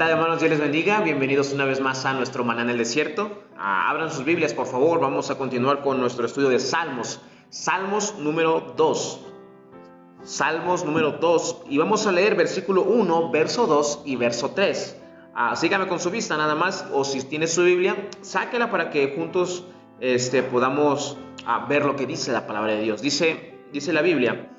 tal, hermanos? Dios les bendiga. Bienvenidos una vez más a nuestro Maná en el Desierto. Abran sus Biblias, por favor. Vamos a continuar con nuestro estudio de Salmos. Salmos número 2. Salmos número 2. Y vamos a leer versículo 1, verso 2 y verso 3. Sígame con su vista nada más. O si tiene su Biblia, sáquela para que juntos podamos ver lo que dice la palabra de Dios. Dice la Biblia,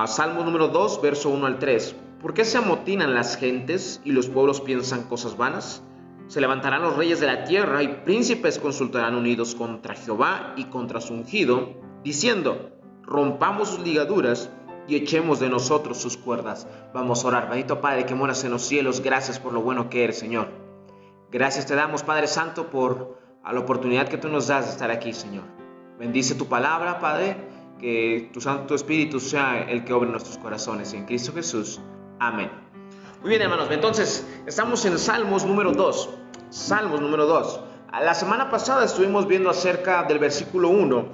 Salmos número 2, verso 1 al 3. ¿Por qué se amotinan las gentes y los pueblos piensan cosas vanas? Se levantarán los reyes de la tierra y príncipes consultarán unidos contra Jehová y contra su ungido, diciendo: rompamos sus ligaduras y echemos de nosotros sus cuerdas. Vamos a orar. Bendito Padre que moras en los cielos, gracias por lo bueno que eres, Señor. Gracias te damos, Padre Santo, por la oportunidad que tú nos das de estar aquí, Señor. Bendice tu palabra, Padre, que tu Santo Espíritu sea el que obre en nuestros corazones. En Cristo Jesús. Amén. Muy bien, hermanos, entonces estamos en Salmos número 2. Salmos número 2. La semana pasada estuvimos viendo acerca del versículo 1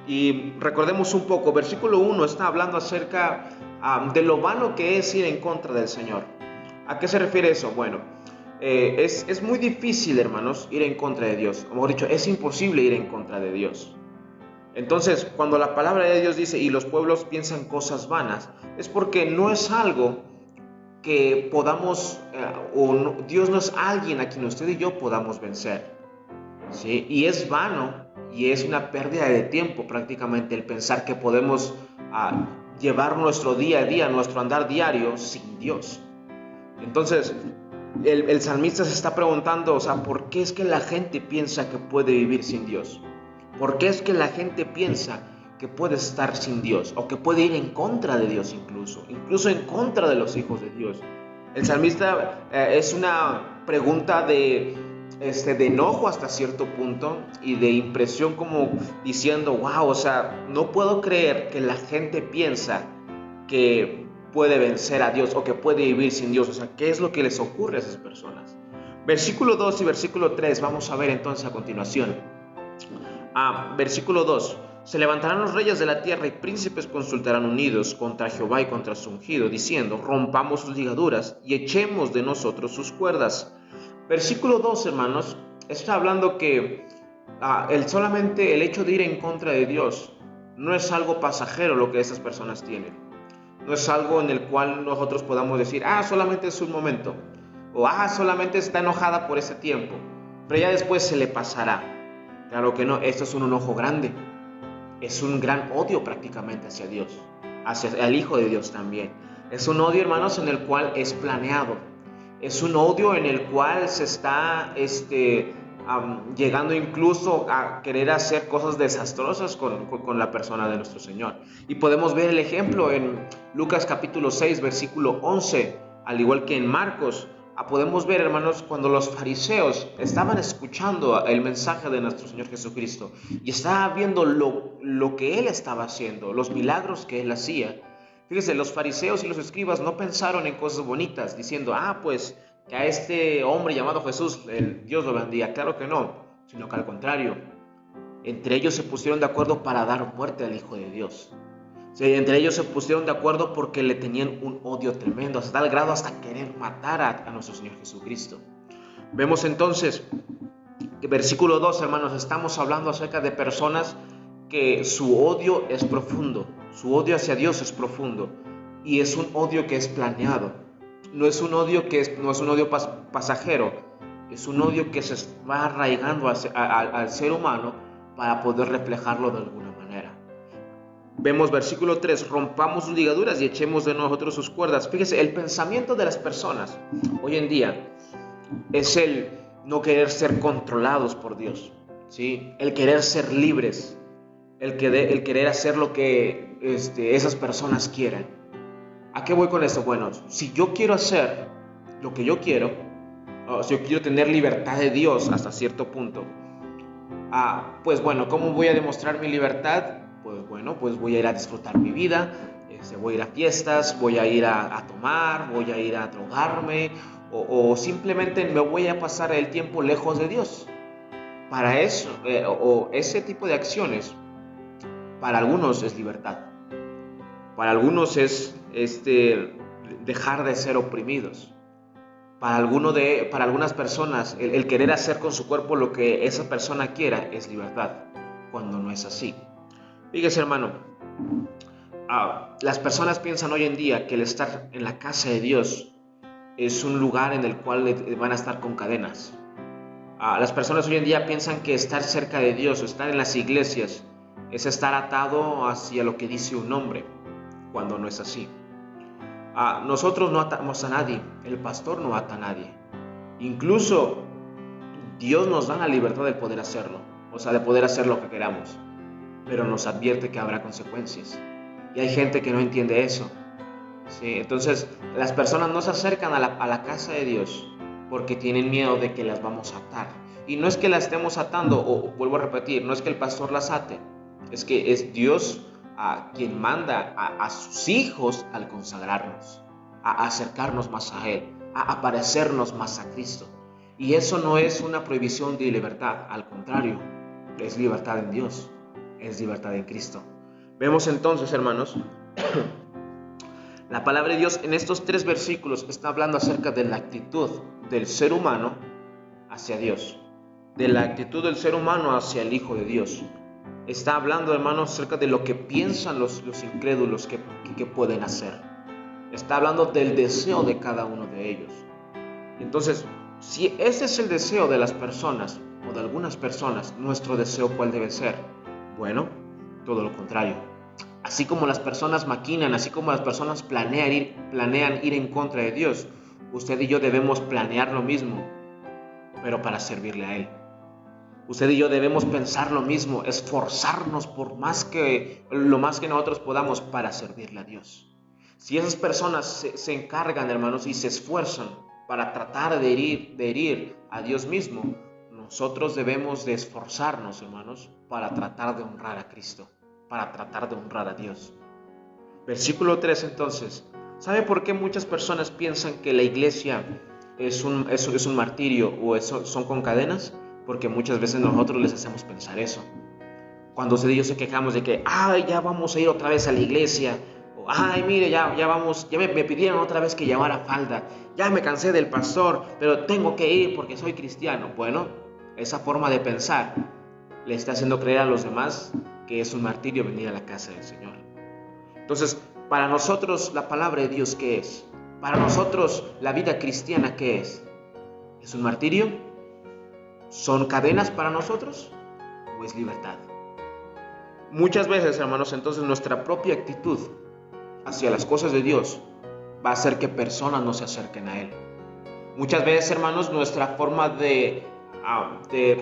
y recordemos un poco. Versículo 1 está hablando acerca de lo vano que es ir en contra del Señor. ¿A qué se refiere eso? Bueno, es muy difícil, hermanos, ir en contra de Dios. O mejor dicho, es imposible ir en contra de Dios. Entonces, cuando la palabra de Dios dice y los pueblos piensan cosas vanas, es porque no es algo que podamos, Dios no es alguien a quien usted y yo podamos vencer, ¿sí? Y es vano y es una pérdida de tiempo prácticamente el pensar que podemos llevar nuestro día a día, nuestro andar diario sin Dios. Entonces, el salmista se está preguntando, ¿por qué es que la gente piensa que puede vivir sin Dios? ¿Por qué es que la gente piensa que puede estar sin Dios o que puede ir en contra de Dios incluso en contra de los hijos de Dios? El salmista es una pregunta de enojo hasta cierto punto y de impresión, como diciendo, wow, no puedo creer que la gente piensa que puede vencer a Dios o que puede vivir sin Dios. ¿Qué es lo que les ocurre a esas personas? Versículo 2 y versículo 3 vamos a ver entonces a continuación. Versículo 2. Se levantarán los reyes de la tierra y príncipes consultarán unidos contra Jehová y contra su ungido, diciendo: rompamos sus ligaduras y echemos de nosotros sus cuerdas. Versículo 2, hermanos, está hablando que solamente el hecho de ir en contra de Dios no es algo pasajero lo que esas personas tienen. No es algo en el cual nosotros podamos decir, solamente es un momento, o solamente está enojada por ese tiempo, pero ya después se le pasará. Claro que no, esto es un enojo grande, es un gran odio prácticamente hacia Dios, hacia el Hijo de Dios también. Es un odio, hermanos, en el cual es planeado, es un odio en el cual se está llegando incluso a querer hacer cosas desastrosas con la persona de nuestro Señor. Y podemos ver el ejemplo en Lucas capítulo 6, versículo 11, al igual que en Marcos. Podemos ver, hermanos, cuando los fariseos estaban escuchando el mensaje de nuestro Señor Jesucristo y estaban viendo lo que Él estaba haciendo, los milagros que Él hacía. Fíjense, los fariseos y los escribas no pensaron en cosas bonitas, diciendo, pues que a este hombre llamado Jesús, Dios lo bendiga. Claro que no, sino que al contrario, entre ellos se pusieron de acuerdo para dar muerte al Hijo de Dios. Sí, entre ellos se pusieron de acuerdo porque le tenían un odio tremendo, hasta tal grado hasta querer matar a nuestro Señor Jesucristo. Vemos entonces que versículo 2, hermanos, estamos hablando acerca de personas que su odio es profundo, su odio hacia Dios es profundo y es un odio que es planeado. No es un odio pasajero, es un odio que se va arraigando al ser humano para poder reflejarlo de alguna manera. Vemos versículo 3, rompamos sus ligaduras y echemos de nosotros sus cuerdas. Fíjese, el pensamiento de las personas hoy en día es el no querer ser controlados por Dios, ¿sí? El querer ser libres, el querer hacer lo que esas personas quieren. ¿A qué voy con esto? Bueno, si yo quiero hacer lo que yo quiero, si yo quiero tener libertad de Dios hasta cierto punto, pues bueno, ¿cómo voy a demostrar mi libertad? Pues bueno, pues voy a ir a disfrutar mi vida, voy a ir a fiestas, voy a ir a tomar, voy a ir a drogarme, o simplemente me voy a pasar el tiempo lejos de Dios. Para eso, o ese tipo de acciones, para algunos es libertad. Para algunos es dejar de ser oprimidos. Para algunas personas, el querer hacer con su cuerpo lo que esa persona quiera es libertad, cuando no es así. Fíjese, hermano, las personas piensan hoy en día que el estar en la casa de Dios es un lugar en el cual van a estar con cadenas. Las personas hoy en día piensan que estar cerca de Dios o estar en las iglesias es estar atado hacia lo que dice un hombre, cuando no es así. Nosotros no atamos a nadie, el pastor no ata a nadie. Incluso Dios nos da la libertad de poder hacerlo, o sea, de poder hacer lo que queramos, pero nos advierte que habrá consecuencias. Y hay gente que no entiende eso. ¿Sí? Entonces, las personas no se acercan a la casa de Dios porque tienen miedo de que las vamos a atar. Y no es que las estemos atando, o vuelvo a repetir, no es que el pastor las ate, es que es Dios quien manda a sus hijos al consagrarnos, a acercarnos más a Él, a parecernos más a Cristo. Y eso no es una prohibición de libertad, al contrario, es libertad en Dios, es libertad en Cristo. Vemos entonces, hermanos, la palabra de Dios en estos 3 versículos está hablando acerca de la actitud del ser humano hacia Dios, de la actitud del ser humano hacia el Hijo de Dios. Está hablando, hermanos, acerca de lo que piensan los incrédulos que pueden hacer. Está hablando del deseo de cada uno de ellos. Entonces, si ese es el deseo de las personas o de algunas personas, nuestro deseo, ¿cuál debe ser? Bueno, todo lo contrario. Así como las personas maquinan, así como las personas planean ir en contra de Dios, usted y yo debemos planear lo mismo, pero para servirle a Él. Usted y yo debemos pensar lo mismo, esforzarnos por lo más que nosotros podamos para servirle a Dios. Si esas personas se encargan, hermanos, y se esfuerzan para tratar de herir a Dios mismo, nosotros debemos de esforzarnos, hermanos, para tratar de honrar a Cristo, para tratar de honrar a Dios. Versículo 3 entonces. ¿Sabe por qué muchas personas piensan que la iglesia es un martirio o son con cadenas? Porque muchas veces nosotros les hacemos pensar eso. Cuando usted y yo se quejamos de que, ya vamos a ir otra vez a la iglesia, o mire, ya me pidieron otra vez que llevara falda, ya me cansé del pastor, pero tengo que ir porque soy cristiano. Bueno, esa forma de pensar le está haciendo creer a los demás que es un martirio venir a la casa del Señor. Entonces, para nosotros la palabra de Dios, ¿qué es? Para nosotros la vida cristiana, ¿qué es? ¿Es un martirio? ¿Son cadenas para nosotros o es libertad? Muchas veces, hermanos, entonces nuestra propia actitud hacia las cosas de Dios va a hacer que personas no se acerquen a Él. Muchas veces, hermanos, nuestra forma de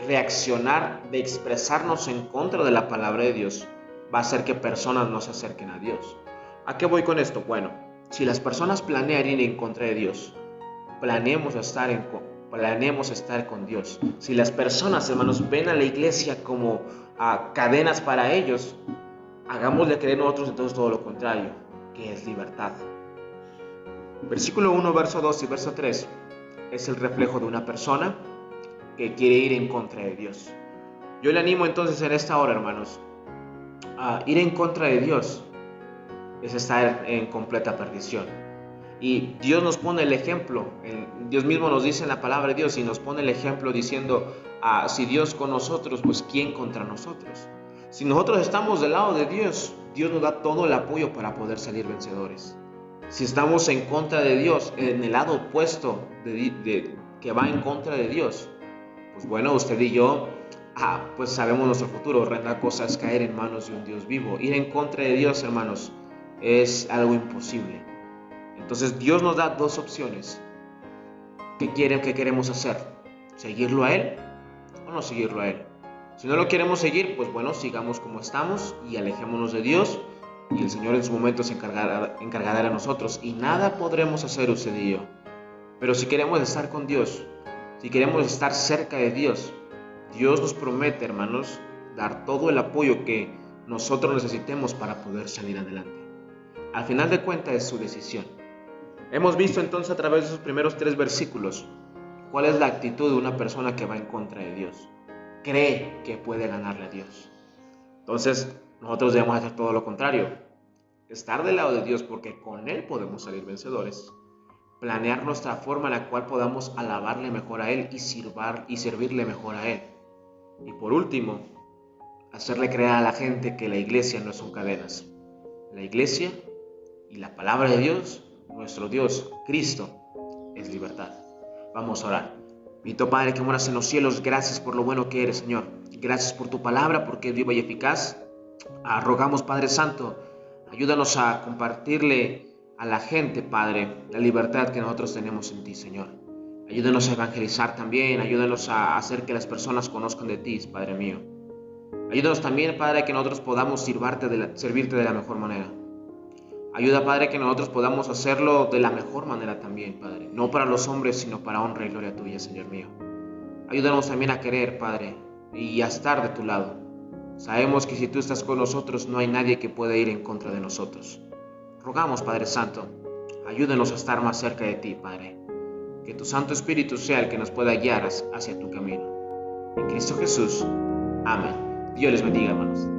reaccionar, de expresarnos en contra de la palabra de Dios va a hacer que personas no se acerquen a Dios. ¿A qué voy con esto? Bueno, si las personas planean ir en contra de Dios, planeemos estar con Dios. Si las personas, hermanos, ven a la iglesia como cadenas para ellos, hagámosle creer nosotros entonces todo lo contrario, que es libertad. Versículo 1, verso 2 y verso 3 es el reflejo de una persona que quiere ir en contra de Dios. Yo le animo entonces en esta hora, hermanos, a ir en contra de Dios es estar en completa perdición. Y Dios nos pone el ejemplo, Dios mismo nos dice en la palabra de Dios y nos pone el ejemplo diciendo, si Dios con nosotros, pues ¿quién contra nosotros? Si nosotros estamos del lado de Dios, Dios nos da todo el apoyo para poder salir vencedores. Si estamos en contra de Dios, en el lado opuesto que va en contra de Dios, pues bueno, usted y yo, pues sabemos nuestro futuro. Horrenda cosa es caer en manos de un Dios vivo. Ir en contra de Dios, hermanos, es algo imposible. Entonces Dios nos da 2 opciones. ¿Qué queremos hacer? ¿Seguirlo a Él o no seguirlo a Él? Si no lo queremos seguir, pues bueno, sigamos como estamos y alejémonos de Dios, y el Señor en su momento se encargará de nosotros, y nada podremos hacer usted y yo. Pero si queremos estar con Dios, si queremos estar cerca de Dios, Dios nos promete, hermanos, dar todo el apoyo que nosotros necesitemos para poder salir adelante. Al final de cuentas es su decisión. Hemos visto entonces a través de esos primeros 3 versículos cuál es la actitud de una persona que va en contra de Dios. Cree que puede ganarle a Dios. Entonces nosotros debemos hacer todo lo contrario. Estar del lado de Dios porque con Él podemos salir vencedores. planear nuestra forma en la cual podamos alabarle mejor a Él y servirle mejor a Él. Y por último, hacerle creer a la gente que la iglesia no son cadenas. La iglesia y la palabra de Dios, nuestro Dios, Cristo, es libertad. Vamos a orar. Bendito Padre que moras en los cielos, gracias por lo bueno que eres, Señor. Gracias por tu palabra, porque es viva y eficaz. Rogamos, Padre Santo, ayúdanos a compartirle a la gente, Padre, la libertad que nosotros tenemos en ti, Señor. Ayúdanos a evangelizar también, ayúdanos a hacer que las personas conozcan de ti, Padre mío. Ayúdanos también, Padre, que nosotros podamos servirte de la mejor manera. Ayuda, Padre, que nosotros podamos hacerlo de la mejor manera también, Padre. No para los hombres, sino para honra y gloria tuya, Señor mío. Ayúdanos también a querer, Padre, y a estar de tu lado. Sabemos que si tú estás con nosotros, no hay nadie que pueda ir en contra de nosotros. Rogamos, Padre Santo, ayúdanos a estar más cerca de ti, Padre. Que tu Santo Espíritu sea el que nos pueda guiar hacia tu camino. En Cristo Jesús. Amén. Dios les bendiga, hermanos.